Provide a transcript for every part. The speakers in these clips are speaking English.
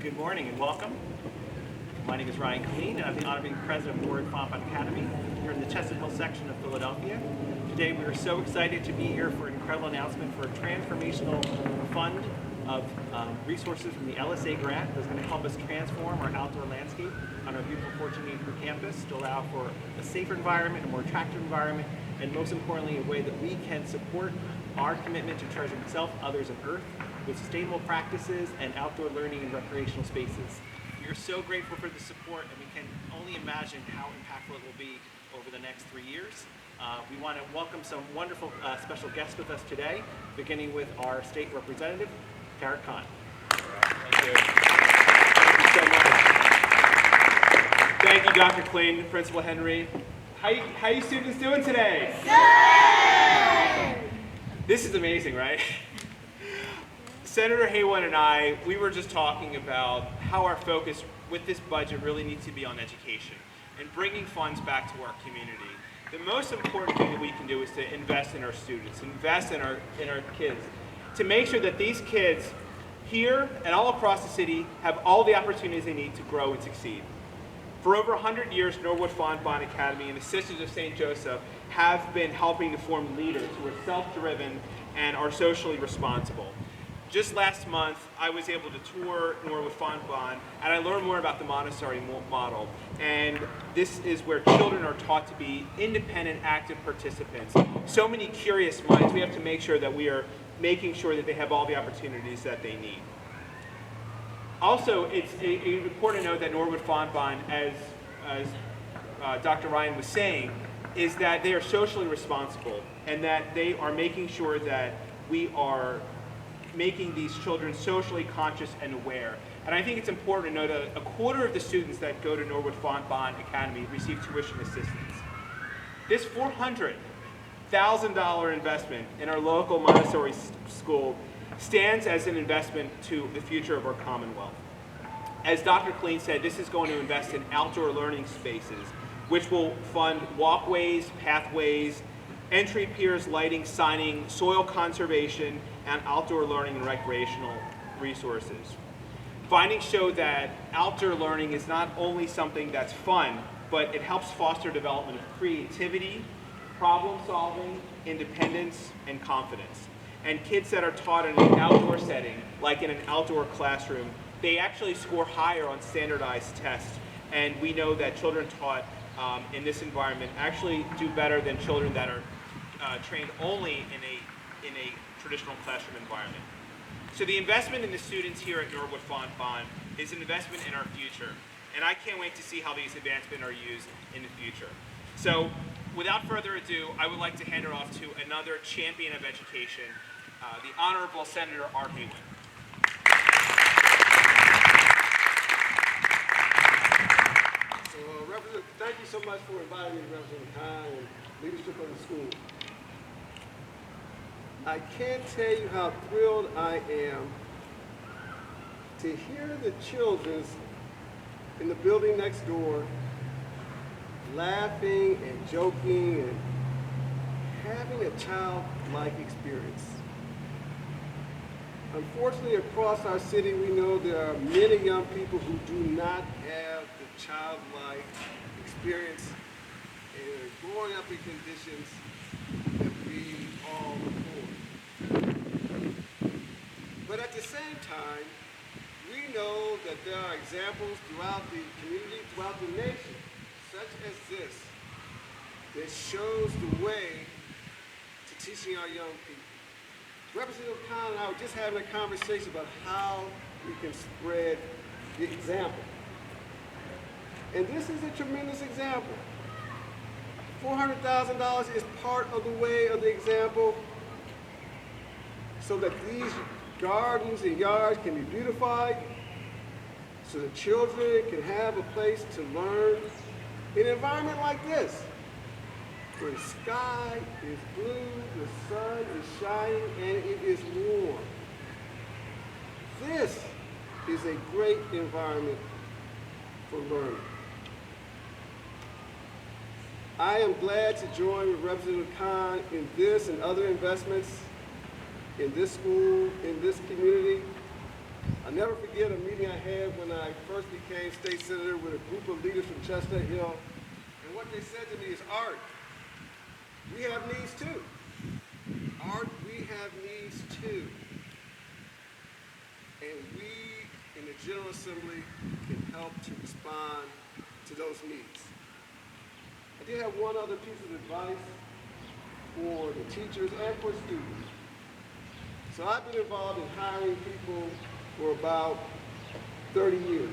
Good morning and welcome. My name is Killeen, and I'm the honorary president of Norwood-Fontbonne Academy here in the Chestnut Hill section of Philadelphia. Today we are so excited to be here for an incredible announcement for a transformational fund of resources from the LSA grant that's going to help us transform our outdoor landscape on our beautiful Fontbonne Campus to allow for a safer environment, a more attractive environment, and most importantly, a way that we can support our commitment to treasuring self, others, and earth with sustainable practices and outdoor learning and recreational spaces. We are so grateful for the support, and we can only imagine how impactful it will be over the next 3 years. We want to welcome some wonderful special guests with us today, beginning with our state representative, Tarik Khan. Thank you. Thank you so much. Thank you, Dr. Killeen, Principal Henry. How you students doing today? Good! This is amazing, right? Senator Haywood and I, we were just talking about how our focus with this budget really needs to be on education and bringing funds back to our community. The most important thing that we can do is to invest in our students, invest in our kids, to make sure that these kids here and all across the city have all the opportunities they need to grow and succeed. For over 100 years, Norwood-Fontbonne Academy and the Sisters of St. Joseph have been helping to form leaders who are self-driven and are socially responsible. Just last month, I was able to tour Norwood-Fontbonne, and I learned more about the Montessori model. And this is where children are taught to be independent, active participants. So many curious minds. We have to make sure that we are making sure that they have all the opportunities that they need. Also, it's important to note that Norwood-Fontbonne, as Dr. Ryan was saying, is that they are socially responsible and that they are making sure that we are making these children socially conscious and aware. And I think it's important to note that a quarter of the students that go to Norwood-Fontbonne Academy receive tuition assistance. This $400,000 investment in our local Montessori school stands as an investment to the future of our Commonwealth. As Dr. Killeen said, this is going to invest in outdoor learning spaces, which will fund walkways, pathways, entry piers, lighting, signing, soil conservation, and outdoor learning and recreational resources. Findings show that outdoor learning is not only something that's fun, but it helps foster development of creativity, problem solving, independence, and confidence. And kids that are taught in an outdoor setting, like in an outdoor classroom, they actually score higher on standardized tests. And we know that children taught in this environment actually do better than children that are trained only in a traditional classroom environment. So the investment in the students here at Norwood-Fontbonne is an investment in our future. And I can't wait to see how these advancements are used in the future. So without further ado, I would like to hand it off to another champion of education, the Honorable Senator Art Haywood. So, thank you so much for inviting me, Representative Khan, and leadership of the school. I can't tell you how thrilled I am to hear the children in the building next door laughing and joking and having a childlike experience. Unfortunately, across our city, we know there are many young people who do not have the childlike experience and are growing up in conditions that we all look for. But at the same time, we know that there are examples throughout the community, throughout the nation, such as this, that shows the way to teaching our young people. Representative Khan and I were just having a conversation about how we can spread the example. And this is a tremendous example. $400,000 is part of the way of the example so that these gardens and yards can be beautified, so the children can have a place to learn in an environment like this, where the sky is blue, the sun is shining, and it is warm. This is a great environment for learning. I am glad to join with Representative Khan in this and other investments in this school, in this community. never forget a meeting I had when I first became state senator with a group of leaders from Chestnut Hill. And what they said to me is, Art, we have needs too. Art, we have needs too. And we in the General Assembly can help to respond to those needs. I did have one other piece of advice for the teachers and for students. So I've been involved in hiring people for about 30 years.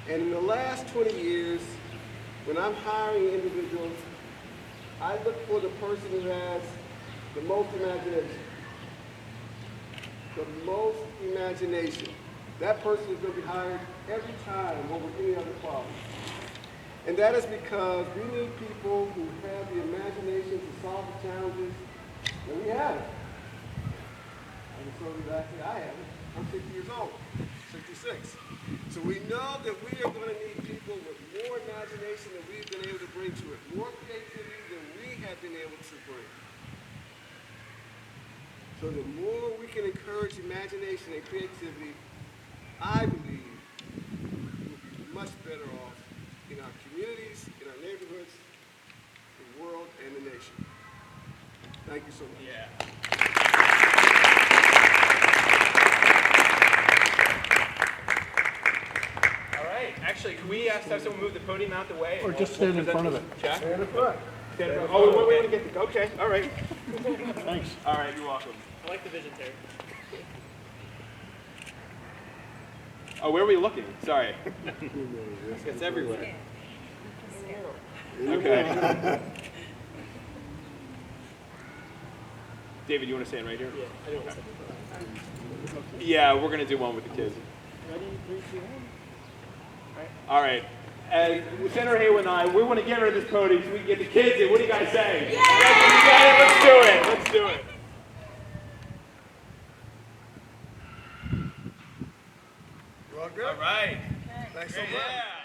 And in the last 20 years, when I'm hiring individuals, I look for the person who has the most imagination. The most imagination. That person is going to be hired every time over any other quality. And that is because we need people who have the imagination to solve the challenges that we have. I can tell you that I have it. I'm 60 years old, 66. So we know that we are going to need people with more imagination than we've been able to bring to it, more creativity than we have been able to bring. So the more we can encourage imagination and creativity, I believe we'll be much better off in our communities, in our neighborhoods, the world, and the nation. Thank you so much. Yeah. All right. Actually, can we have someone move the podium out the way? Or just stand in front of it. Jack? Stand in the front. Stand in front. Oh, we want to get the. Okay. All right. Thanks. All right. You're welcome. I like the vision, Terry. Oh, where are we looking? Sorry. It's everywhere. Okay. David, you want to stand right here? Yeah, I don't want to. Yeah, we're going to do one with the kids. Ready, 3, 2, 1. All right. As Senator Haywood and I, we want to get rid of this podium so we can get the kids in. What do you guys say? Yeah! Let's do it. Let's do it. You all good? All right. Thanks so much. Yeah.